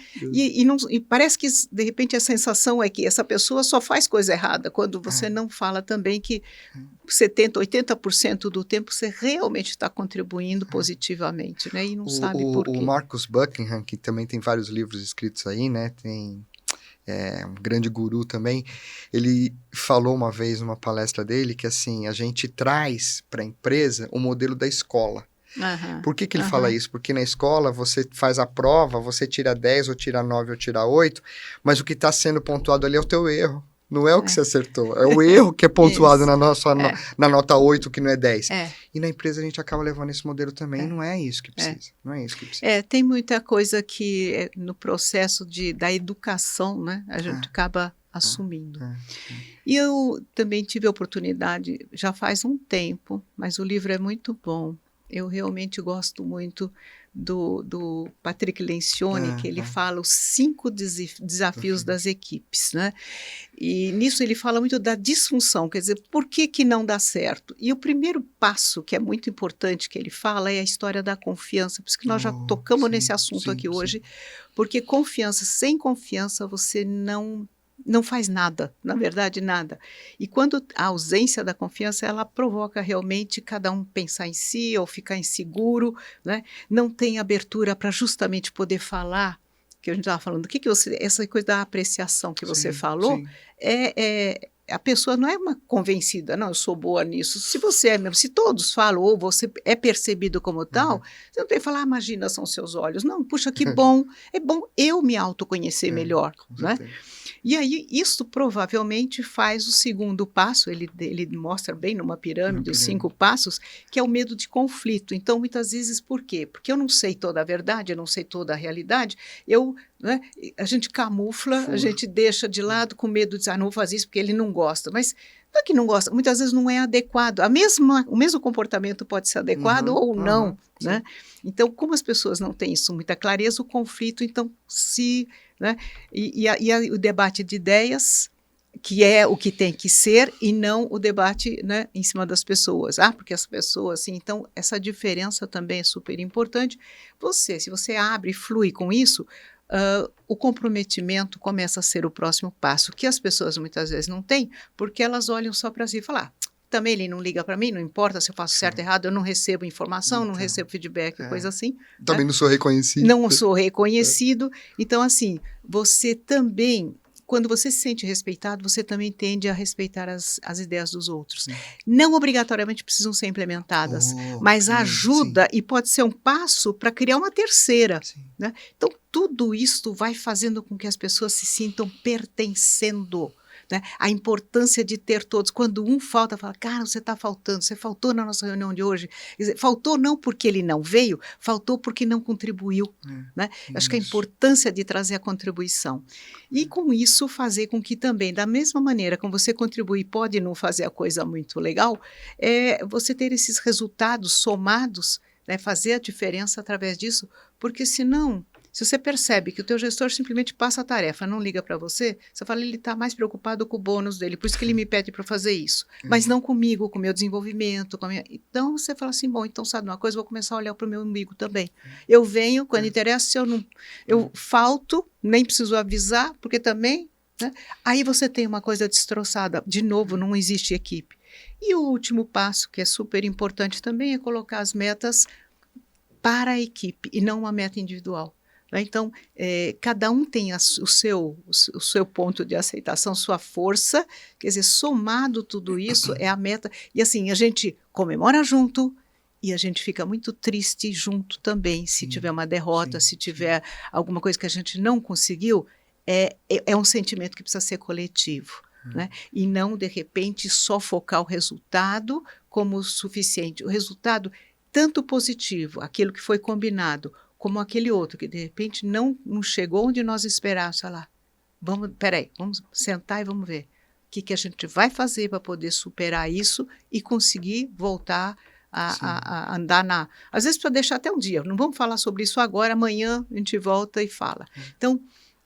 E parece que, de repente, a sensação é que essa pessoa só faz coisa errada, quando você não fala também que 70%, 80% do tempo você realmente está contribuindo positivamente, né? E não sabe por quê. O Marcus Buckingham, que também tem vários livros escritos aí, né? Tem é um grande guru também, ele falou uma vez numa palestra dele que assim, a gente traz para a empresa o modelo da escola. Aham, Por que ele aham. fala isso? Porque na escola você faz a prova, você tira 10 ou tira 9 ou tira 8, mas o que está sendo pontuado ali é o teu erro. Não é o que você acertou, é o erro que é pontuado Isso. na nota 8, que não é 10. É. E na empresa a gente acaba levando esse modelo também, É. e não é isso que precisa. Não é isso que precisa. Tem muita coisa que no processo da educação, né, a gente acaba assumindo. E eu também tive a oportunidade, já faz um tempo, mas o livro é muito bom. Eu realmente gosto muito do Patrick Lencioni, que ele fala os 5 desafios das equipes, né? E nisso ele fala muito da disfunção, quer dizer, por que não dá certo? E o primeiro passo, que é muito importante que ele fala, é a história da confiança. Por isso que nós já tocamos nesse assunto aqui hoje, porque sem confiança você não faz nada, na verdade nada. E quando a ausência da confiança, ela provoca realmente cada um pensar em si ou ficar inseguro, né? Não tem abertura para justamente poder falar, que a gente estava falando, essa coisa da apreciação que você falou, a pessoa não é uma convencida, não, eu sou boa nisso. Se você é mesmo, se todos falam, ou você é percebido como tal, você não tem que falar, imagina, são seus olhos. Não, puxa, que bom, é bom eu me autoconhecer melhor, né? E aí, isso provavelmente faz o segundo passo, ele mostra bem numa pirâmide os 5 passos, que é o medo de conflito. Então, muitas vezes, por quê? Porque eu não sei toda a verdade, eu não sei toda a realidade, né, a gente camufla, a gente deixa de lado com medo de dizer, não vou fazer isso porque ele não gosta. Mas não é que não gosta, muitas vezes não é adequado. O mesmo comportamento pode ser adequado ou não, né? Então, como as pessoas não têm isso muita clareza, o conflito, então, né? O debate de ideias, que é o que tem que ser, e não o debate, né, em cima das pessoas. Porque as pessoas, assim, então, essa diferença também é super importante. Se você abre e flui com isso, o comprometimento começa a ser o próximo passo, que as pessoas muitas vezes não têm, porque elas olham só para si e falam, também ele não liga para mim, não importa se eu faço certo ou errado, eu não recebo informação, não recebo feedback, coisa assim. Também não sou reconhecido. Não sou reconhecido. Então, assim, você também, quando você se sente respeitado, você também tende a respeitar as ideias dos outros. Não obrigatoriamente precisam ser implementadas, mas ajuda e pode ser um passo para criar uma terceira. Né? Então, tudo isso vai fazendo com que as pessoas se sintam pertencendo. Né? A importância de ter todos. Quando um falta, fala, cara, você está faltando, você faltou na nossa reunião de hoje. Quer dizer, faltou não porque ele não veio, faltou porque não contribuiu. Né? Acho que a importância de trazer a contribuição. E com isso fazer com que também, da mesma maneira como você contribui pode não fazer a coisa muito legal, você ter esses resultados somados, né? Fazer a diferença através disso, porque senão... Se você percebe que o teu gestor simplesmente passa a tarefa, não liga para você, você fala, ele está mais preocupado com o bônus dele, por isso que ele me pede para fazer isso, mas não comigo, com o meu desenvolvimento. Então, você fala assim, bom, então sabe uma coisa, vou começar a olhar para o meu umbigo também. Eu venho, quando interessa, se eu falto, nem preciso avisar, porque também, né? Aí você tem uma coisa destroçada. De novo, não existe equipe. E o último passo, que é super importante também, é colocar as metas para a equipe e não uma meta individual. Então, cada um tem o seu ponto de aceitação, sua força, quer dizer, somado tudo isso é a meta. E assim, a gente comemora junto e a gente fica muito triste junto também, se tiver uma derrota, se tiver alguma coisa que a gente não conseguiu, é um sentimento que precisa ser coletivo. Né? E não, de repente, só focar o resultado como o suficiente. O resultado, tanto positivo, aquilo que foi combinado, como aquele outro, que de repente não chegou onde nós esperávamos, sei lá, vamos sentar e vamos ver o que a gente vai fazer para poder superar isso e conseguir voltar a andar às vezes para deixar até um dia, não vamos falar sobre isso agora, amanhã a gente volta e fala. Então,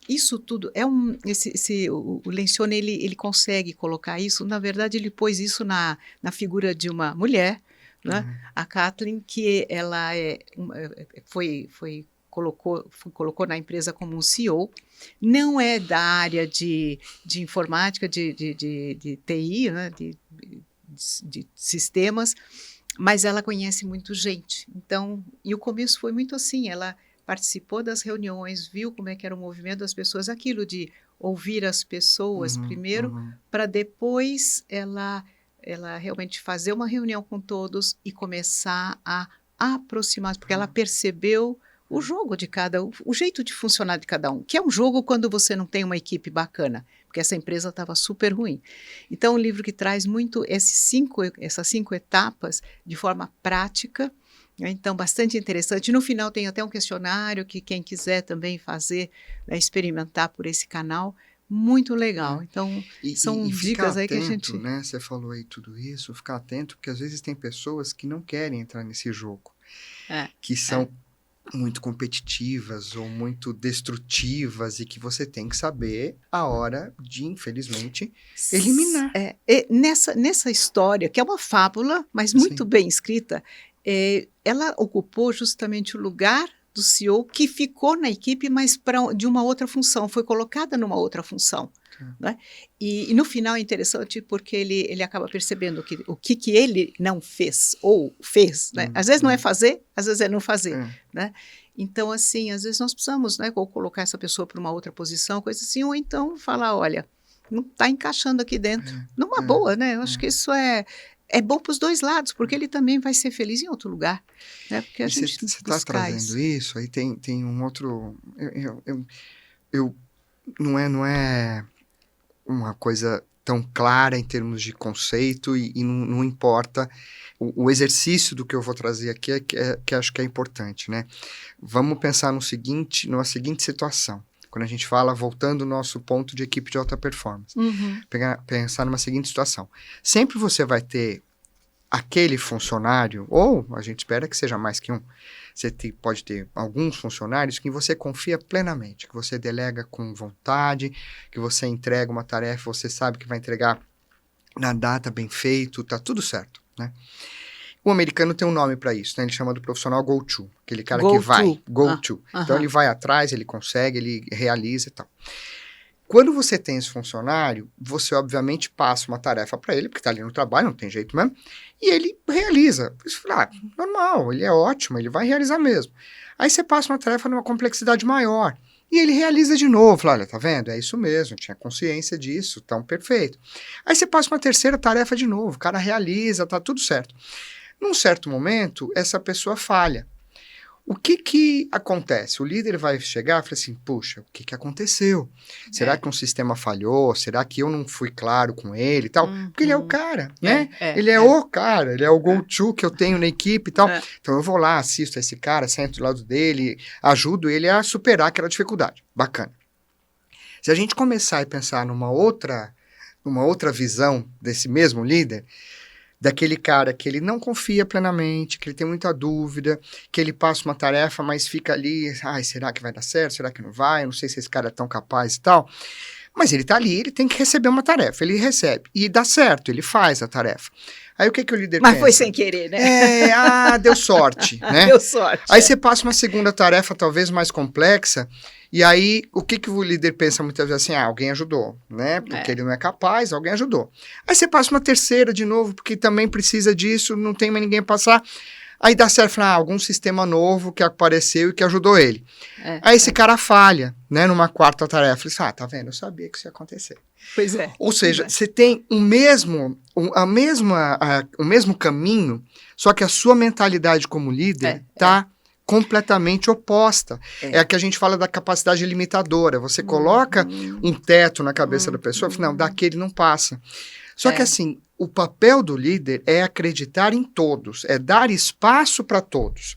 isso tudo o Lencioni, ele consegue colocar isso, na verdade ele pôs isso na figura de uma mulher, né? A Kathleen, que ela colocou na empresa como um CEO, não é da área de informática, de TI, né? de sistemas, mas ela conhece muito gente. Então, e o começo foi muito assim, ela participou das reuniões, viu como é que era o movimento das pessoas, aquilo de ouvir as pessoas primeiro, para depois ela realmente fazer uma reunião com todos e começar a aproximar, porque ela percebeu o jogo de o jeito de funcionar de cada um, que é um jogo quando você não tem uma equipe bacana, porque essa empresa estava super ruim. Então, um livro que traz muito essas 5 etapas de forma prática, né? Então, bastante interessante. No final tem até um questionário que quem quiser também fazer, né, experimentar por esse canal, muito legal. Então, são dicas aí atento, que a gente... né? Você falou aí tudo isso, ficar atento, porque às vezes tem pessoas que não querem entrar nesse jogo, que são muito competitivas ou muito destrutivas e que você tem que saber a hora de, infelizmente, eliminar. Nessa história, que é uma fábula, mas muito bem escrita, ela ocupou justamente o lugar do CEO que ficou na equipe, mas de uma outra função, foi colocada numa outra função. Né? E no final é interessante porque ele acaba percebendo o que ele não fez, ou fez. Né? Às vezes não é fazer, às vezes é não fazer. Né? Então, assim, às vezes nós precisamos, né, ou colocar essa pessoa para uma outra posição, coisa assim, ou então falar, olha, não está encaixando aqui dentro. Numa boa, né? Eu acho que isso é bom para os dois lados, porque ele também vai ser feliz em outro lugar. Né? Porque você está trazendo isso, aí tem um outro... não é uma coisa tão clara em termos de conceito e não importa o exercício do que eu vou trazer aqui que acho que é importante, né? Vamos pensar numa seguinte situação. Quando a gente fala, voltando ao nosso ponto de equipe de alta performance. Pensar numa seguinte situação. Sempre você vai ter aquele funcionário, ou a gente espera que seja mais que um, você pode ter alguns funcionários que você confia plenamente, que você delega com vontade, que você entrega uma tarefa, você sabe que vai entregar na data, bem feito, tá tudo certo, né? O americano tem um nome para isso, né? Ele chama do profissional go-to, aquele cara que vai, go-to. Então ele vai atrás, ele consegue, ele realiza e tal. Quando você tem esse funcionário, você obviamente passa uma tarefa para ele, porque está ali no trabalho, não tem jeito mesmo, e ele realiza. Você fala, normal, ele é ótimo, ele vai realizar mesmo. Aí você passa uma tarefa numa complexidade maior, e ele realiza de novo. Fala, olha, tá vendo? É isso mesmo, eu tinha consciência disso, tão perfeito. Aí você passa uma terceira tarefa de novo, o cara realiza, tá tudo certo. Num certo momento, essa pessoa falha. O que acontece? O líder vai chegar e falar assim, puxa, o que aconteceu? Será que um sistema falhou? Será que eu não fui claro com ele e tal? Porque ele é o cara, né? Ele é o cara, ele é o go-to que eu tenho na equipe e tal. Então eu vou lá, assisto esse cara, sento do lado dele, ajudo ele a superar aquela dificuldade. Bacana. Se a gente começar a pensar numa outra visão desse mesmo líder, daquele cara que ele não confia plenamente, que ele tem muita dúvida, que ele passa uma tarefa, mas fica ali, será que vai dar certo? Será que não vai? Eu não sei se esse cara é tão capaz e tal. Mas ele tá ali, ele tem que receber uma tarefa, ele recebe. E dá certo, ele faz a tarefa. Aí o que o líder pensa? Mas foi sem querer, né? Deu sorte, né? Deu sorte. Aí você passa uma segunda tarefa, talvez mais complexa, e aí o que o líder pensa muitas vezes assim, alguém ajudou, né? Porque ele não é capaz, alguém ajudou. Aí você passa uma terceira de novo, porque também precisa disso, não tem mais ninguém passar. Aí dá certo, algum sistema novo que apareceu e que ajudou ele. Aí esse cara falha, né, numa quarta tarefa. Ele fala, tá vendo, eu sabia que isso ia acontecer. Pois é. Ou seja, você tem o mesmo caminho, só que a sua mentalidade como líder está completamente oposta. É a que a gente fala da capacidade limitadora. Você coloca um teto na cabeça da pessoa e fala, não, daquele não passa. Só que assim, o papel do líder é acreditar em todos, é dar espaço para todos.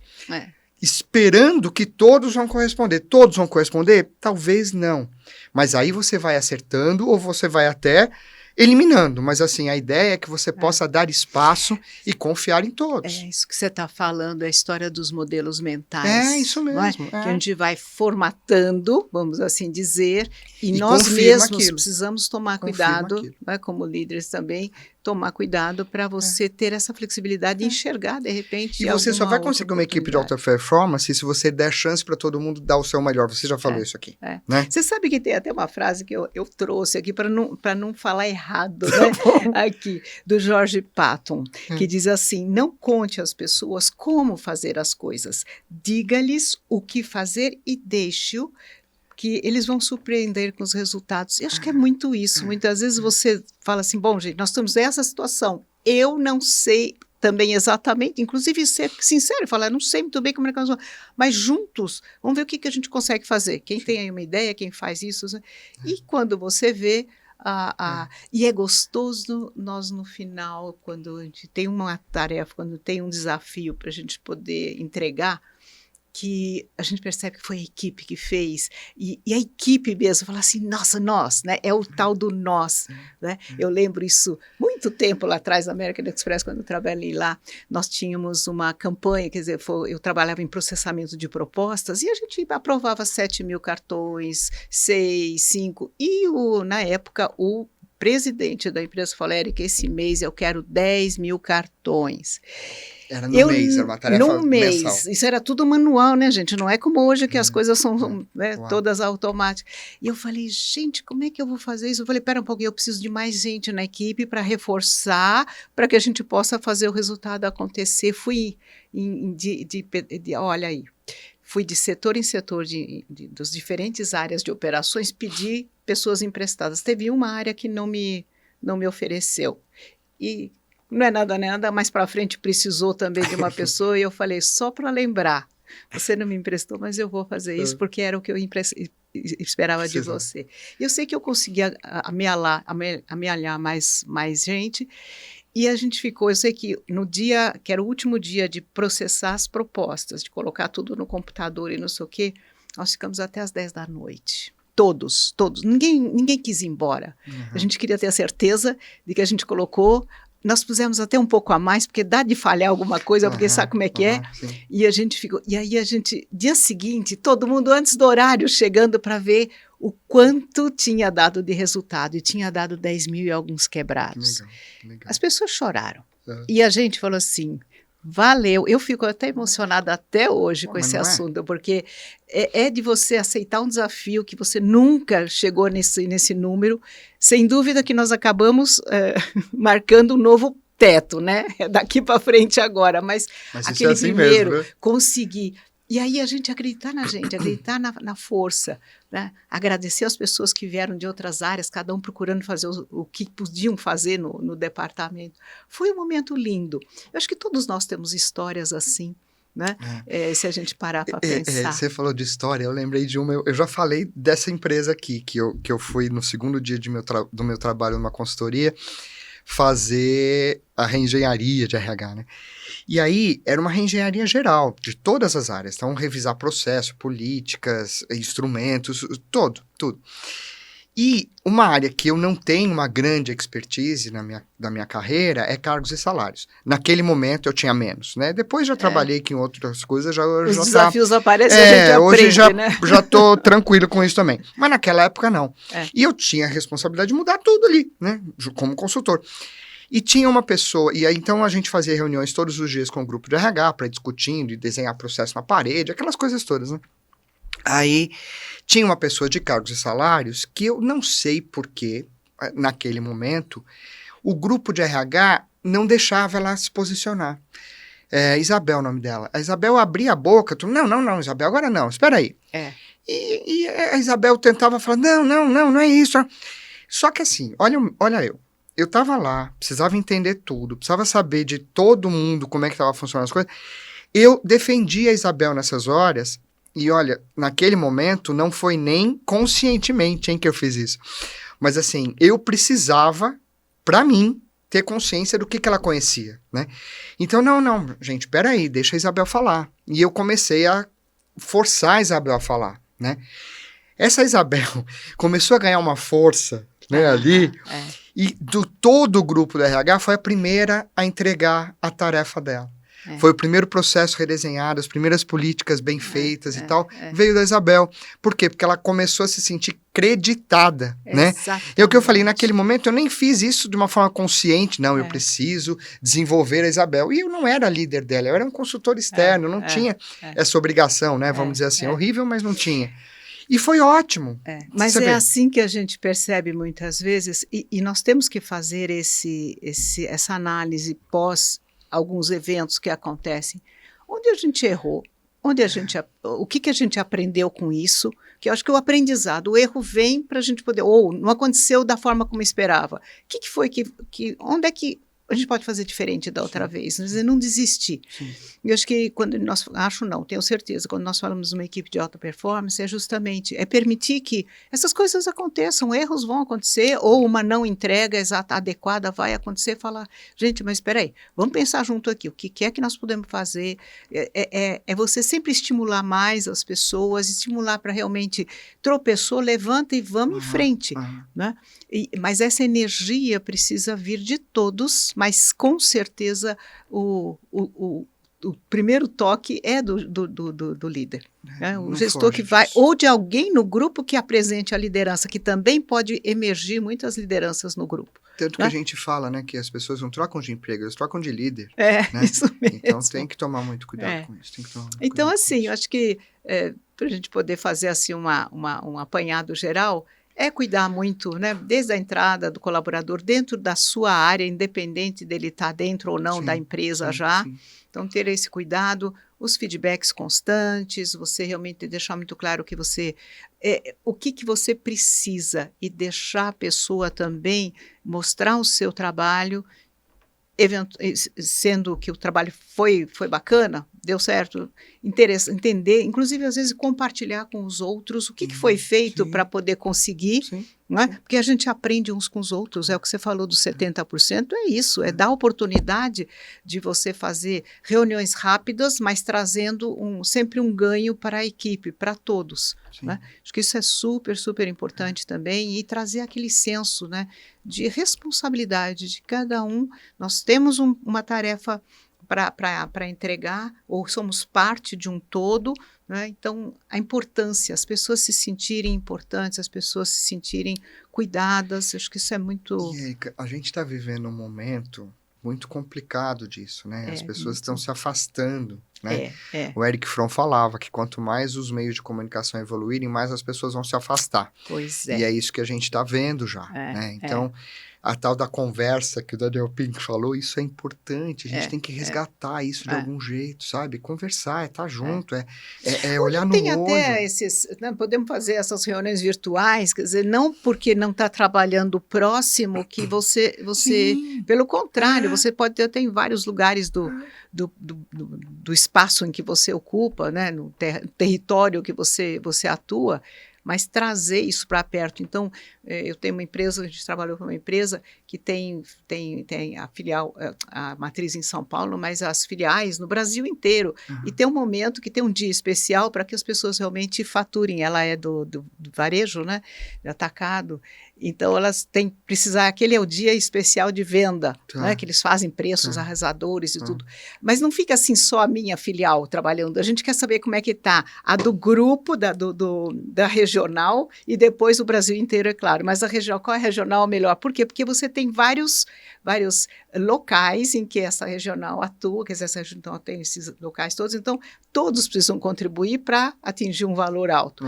Esperando que todos vão corresponder. Todos vão corresponder? Talvez não. Mas aí você vai acertando ou você vai até eliminando. Mas assim, a ideia é que você possa dar espaço e confiar em todos. Isso que você está falando, é a história dos modelos mentais. É isso mesmo. Que a gente vai formatando, vamos assim dizer, e nós mesmos precisamos tomar cuidado, como líderes também, tomar cuidado para você ter essa flexibilidade e enxergar, de repente, e você só vai conseguir uma equipe de alta performance se você der chance para todo mundo dar o seu melhor. Você já falou isso aqui. Né? Você sabe que tem até uma frase que eu trouxe aqui para não falar errado, né? Aqui, do George Patton, que diz assim, não conte às pessoas como fazer as coisas, diga-lhes o que fazer e deixe-o que eles vão surpreender com os resultados. Eu acho que é muito isso. Muitas vezes você fala assim, bom, gente, nós estamos nessa situação. Eu não sei também exatamente, inclusive ser sincero e falar, não sei muito bem como é que nós vamos, mas juntos, vamos ver o que a gente consegue fazer. Quem tem aí uma ideia, quem faz isso. E quando você vê, e é gostoso nós no final, quando a gente tem uma tarefa, quando tem um desafio para a gente poder entregar, que a gente percebe que foi a equipe que fez, e a equipe mesmo fala assim, nossa, nós, né? É o tal do nós, né? Eu lembro isso muito tempo lá atrás, na American Express, quando eu trabalhei lá, nós tínhamos uma campanha, quer dizer, eu trabalhava em processamento de propostas, e a gente aprovava 7.000 cartões, 6, 5, e na época o presidente da empresa falou, Érica, esse mês eu quero 10.000 cartões. Era no mês, era uma tarefa mensal. Isso era tudo manual, né, gente? Não é como hoje que as coisas são né, todas automáticas. E eu falei, gente, como é que eu vou fazer isso? Eu falei, pera um pouquinho, eu preciso de mais gente na equipe para reforçar, para que a gente possa fazer o resultado acontecer. Fui olha aí, fui de setor em setor dos diferentes áreas de operações, pedi pessoas emprestadas. Teve uma área que não me ofereceu. E não é nada, mais para frente precisou também de uma pessoa, e eu falei, só para lembrar, você não me emprestou, mas eu vou fazer isso, porque era o que eu esperava de você. E eu sei que eu consegui amealhar mais gente, e a gente ficou, eu sei que no dia, que era o último dia de processar as propostas, de colocar tudo no computador e não sei o quê, nós ficamos até as 10 da noite. Todos. Ninguém quis ir embora. A gente queria ter a certeza de que a gente colocou. Nós pusemos até um pouco a mais, porque dá de falhar alguma coisa, porque sabe como é que é? Sim. E a gente ficou. E aí dia seguinte, todo mundo antes do horário, chegando para ver o quanto tinha dado de resultado. E tinha dado 10.000 e alguns quebrados. Legal. As pessoas choraram. E a gente falou assim, valeu. Eu fico até emocionada até hoje com esse assunto, porque é de você aceitar um desafio que você nunca chegou nesse número. Sem dúvida que nós acabamos marcando um novo teto, né? Daqui para frente agora, mas aquele assim primeiro, mesmo, né? Conseguir. E aí a gente acreditar na gente, acreditar na força, né? Agradecer as pessoas que vieram de outras áreas, cada um procurando fazer o que podiam fazer no departamento. Foi um momento lindo. Eu acho que todos nós temos histórias assim, né? Se a gente parar para pensar. Você falou de história, eu lembrei de uma, eu já falei dessa empresa aqui, que eu fui no segundo dia do meu trabalho numa consultoria, fazer a reengenharia de RH, né? E aí, era uma reengenharia geral, de todas as áreas. Então, revisar processo, políticas, instrumentos, tudo. E uma área que eu não tenho uma grande expertise da minha carreira é cargos e salários. Naquele momento, eu tinha menos, né? Depois já trabalhei que em outras coisas, os desafios aparecem, a gente aprende, hoje né? já tô tranquilo com isso também. Mas naquela época, não. E eu tinha a responsabilidade de mudar tudo ali, né? Como consultor. E tinha uma pessoa, e aí então a gente fazia reuniões todos os dias com o grupo de RH para discutindo e desenhar processo na parede, aquelas coisas todas, né? Aí tinha uma pessoa de cargos e salários que eu não sei porquê, naquele momento, o grupo de RH não deixava ela se posicionar. Isabel, o nome dela. A Isabel abria a boca, não, Isabel, agora não, espera aí. E a Isabel tentava falar, não é isso. Só que assim, olha eu estava lá, precisava entender tudo, precisava saber de todo mundo como é que estava funcionando as coisas. Eu defendi a Isabel nessas horas, e olha, naquele momento não foi nem conscientemente que eu fiz isso. Mas assim, eu precisava, para mim, ter consciência do que ela conhecia, né? Então, não, gente, peraí, deixa a Isabel falar. E eu comecei a forçar a Isabel a falar, né? Essa Isabel começou a ganhar uma força, né, ali... E todo o grupo do RH foi a primeira a entregar a tarefa dela. Foi o primeiro processo redesenhado, as primeiras políticas bem feitas e tal, veio da Isabel. Por quê? Porque ela começou a se sentir creditada, né? E o que eu falei, naquele momento eu nem fiz isso de uma forma consciente, não, eu preciso desenvolver a Isabel. E eu não era líder dela, eu era um consultor externo, não tinha essa obrigação, né? Vamos dizer assim, horrível, mas não tinha. E foi ótimo. Mas é assim que a gente percebe muitas vezes, e nós temos que fazer essa análise pós alguns eventos que acontecem, onde a gente errou, o que a gente aprendeu com isso, que eu acho que o aprendizado, o erro vem para a gente poder, ou não aconteceu da forma como esperava. O que foi onde é que a gente pode fazer diferente da outra vez, não desistir. Sim. Eu acho que tenho certeza, quando nós falamos de uma equipe de alta performance, é justamente, permitir que essas coisas aconteçam, erros vão acontecer, ou uma não entrega adequada vai acontecer, falar, gente, mas espera aí, vamos pensar junto aqui, o que é que nós podemos fazer, é você sempre estimular mais as pessoas, estimular para realmente, tropeçou, levanta e vamos em frente, né? Mas essa energia precisa vir de todos, mas com certeza o primeiro toque é do líder. Né? O gestor que vai, ou de alguém no grupo que apresente a liderança, que também pode emergir muitas lideranças no grupo. Tanto que a gente fala, né, que as pessoas não trocam de emprego, elas trocam de líder. Né? Isso mesmo. Então tem que tomar muito cuidado com isso. Então, assim, eu acho que para a gente poder fazer assim um apanhado geral, cuidar muito, né, desde a entrada do colaborador dentro da sua área, independente dele estar dentro ou não da empresa já. Sim. Então, ter esse cuidado, os feedbacks constantes, você realmente deixar muito claro que você, o que você precisa e deixar a pessoa também mostrar o seu trabalho, sendo que o trabalho foi bacana, deu certo, entender, inclusive às vezes compartilhar com os outros o que foi feito para poder conseguir, não é? Porque a gente aprende uns com os outros, é o que você falou dos 70%, é isso, é dar a oportunidade de você fazer reuniões rápidas, mas trazendo sempre um ganho para a equipe, para todos. Né? Acho que isso é super, super importante também, e trazer aquele senso, né, de responsabilidade de cada um. Nós temos uma tarefa para entregar, ou somos parte de um todo, né? Então, a importância, as pessoas se sentirem importantes, as pessoas se sentirem cuidadas, acho que isso é muito... E, Érica, a gente está vivendo um momento muito complicado disso, né? As pessoas estão se afastando, né? O Erich Fromm falava que quanto mais os meios de comunicação evoluírem, mais as pessoas vão se afastar. Pois é. E é isso que a gente está vendo já, né? Então, a tal da conversa que o Daniel Pink falou, isso é importante, a gente tem que resgatar isso de algum jeito, sabe? Conversar, estar junto, olhar no olho. Tem até esses, né, podemos fazer essas reuniões virtuais, quer dizer, não porque não está trabalhando próximo que você pelo contrário, você pode ter até em vários lugares do espaço em que você ocupa, né, no território que você atua, mas trazer isso para perto. Então, eu tenho uma empresa, a gente trabalhou com uma empresa que tem a filial, a matriz em São Paulo, mas as filiais no Brasil inteiro. E tem um momento que tem um dia especial para que as pessoas realmente faturem. Ela é do varejo, né, de atacado. Então, elas têm que precisar, aquele é o dia especial de venda, né, que eles fazem preços arrasadores e tudo. Mas não fica assim só a minha filial trabalhando. A gente quer saber como é que está a do grupo, da regional, e depois o Brasil inteiro, é claro. Mas a regional, qual é a regional melhor? Por quê? Porque você tem vários locais em que essa regional atua, quer dizer, essa regional tem esses locais todos, então todos precisam contribuir para atingir um valor alto.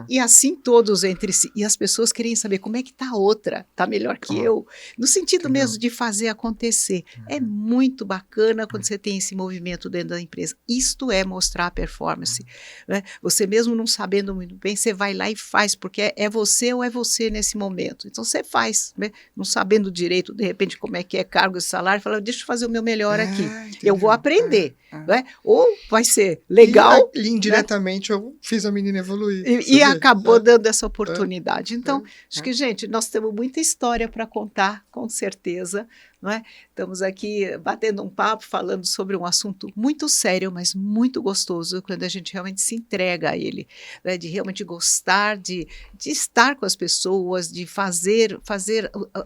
E assim todos entre si. E as pessoas querem saber como é que está a outra, está melhor que eu, no sentido mesmo de fazer acontecer. É muito bacana quando você tem esse movimento dentro da empresa. Isto é mostrar a performance. Né? Você mesmo não sabendo muito bem, você vai lá e faz, porque é você ou é você nesse momento. Então você faz, né? Não sabendo direito, de repente, como é que é cargo e salário, fala, deixa eu fazer o meu melhor aqui. Entendeu? Eu vou aprender. Né? Ou vai ser legal. E indiretamente, né? Eu fiz a menina evoluir. E acabou dando essa oportunidade. Então, acho que, gente, nós temos muita história para contar, com certeza. Não é? Estamos aqui batendo um papo, falando sobre um assunto muito sério, mas muito gostoso, quando a gente realmente se entrega a ele, né? De realmente gostar, de estar com as pessoas, de fazer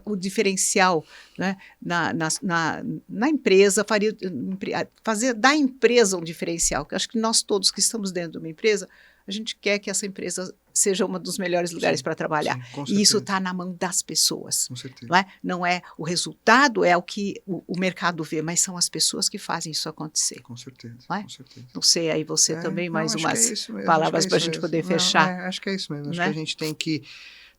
o diferencial, né? na empresa, fazer da empresa um diferencial. Eu acho que nós todos que estamos dentro de uma empresa, a gente quer que essa empresa seja um dos melhores lugares para trabalhar. E isso está na mão das pessoas. Com certeza. Não é o resultado, é o que o mercado vê, mas são as pessoas que fazem isso acontecer. Com certeza. Não, com certeza. Não sei, aí você também, mais umas palavras para a gente poder fechar. Acho que é isso mesmo. Acho que a gente tem que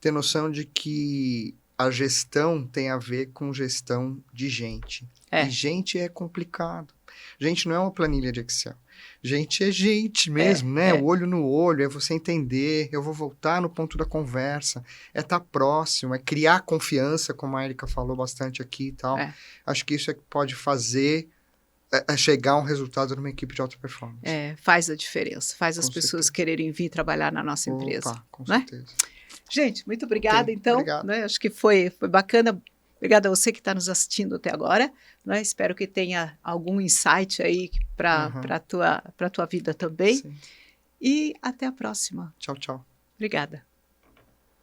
ter noção de que a gestão tem a ver com gestão de gente. E gente é complicado. Gente, não é uma planilha de Excel. Gente é gente mesmo, né? O olho no olho, é você entender, eu vou voltar no ponto da conversa, é estar próximo, é criar confiança, como a Erika falou bastante aqui e tal. Acho que isso é que pode fazer chegar a um resultado numa equipe de alta performance. Faz a diferença, faz as pessoas quererem vir trabalhar na nossa empresa. Com certeza. Gente, muito obrigada, então. Obrigado. Né? Acho que foi bacana. Obrigada a você que está nos assistindo até agora. Né? Espero que tenha algum insight aí para a tua vida também. Sim. E até a próxima. Tchau, tchau. Obrigada.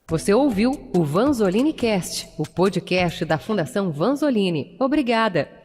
Você ouviu o Vanzolini Cast, o podcast da Fundação Vanzolini. Obrigada.